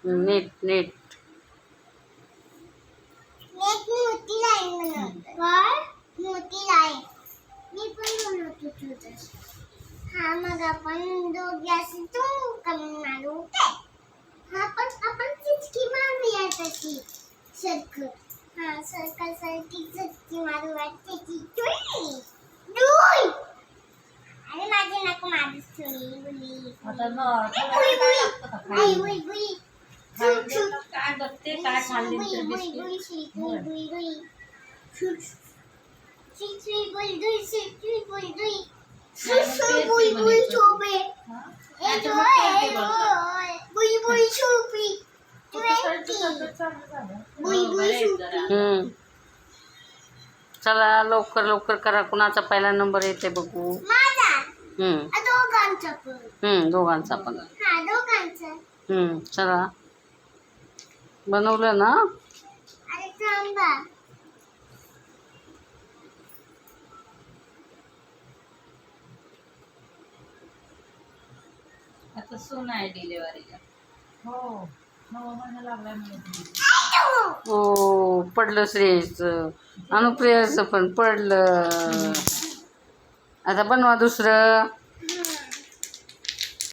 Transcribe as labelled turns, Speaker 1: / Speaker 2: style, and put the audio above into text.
Speaker 1: नीट नीट
Speaker 2: net मोठी line बनवतो. काय मोठी लाईन मी पण बनवतो तुझं. हा मग आपण दोघे असं तू कमी मारू काय. हा पण आपण चिचकी मारूया तशी सर्कल. हा सर्कल सारखी चिचकी मारूया त्याची चुई दुई. अरे माझे नको मारूस चुई बुली.
Speaker 3: आता न
Speaker 2: बुई बुई आई बुई बुई छुक छुक
Speaker 3: काय बघते काय खाल्ली
Speaker 2: बुई
Speaker 3: तर
Speaker 2: बुई
Speaker 3: बिस्किट.
Speaker 2: बुई बुई बुई बुई छुक छुक छुक बुई दुई छुक बुई दुई छुक बुई बुई छोबे ए जो बुई बुई छोपी बुई बुई छोपी.
Speaker 1: चला लवकर लवकर करा. कुणाचा पहिला नंबर येते बघू.
Speaker 2: माझा दोघांचा पण.
Speaker 1: दोघांचा पण.
Speaker 2: हा दोघांचा.
Speaker 1: चला बनवलं ना.
Speaker 2: अरे थांबा.
Speaker 3: आता सून आहे डिलिव्हरीला. हो 9 महिना लागलाय मला.
Speaker 1: हो पडलं श्रेयचं. अनुप्रियाचं पण पडलं. आता बनवा दुसरं.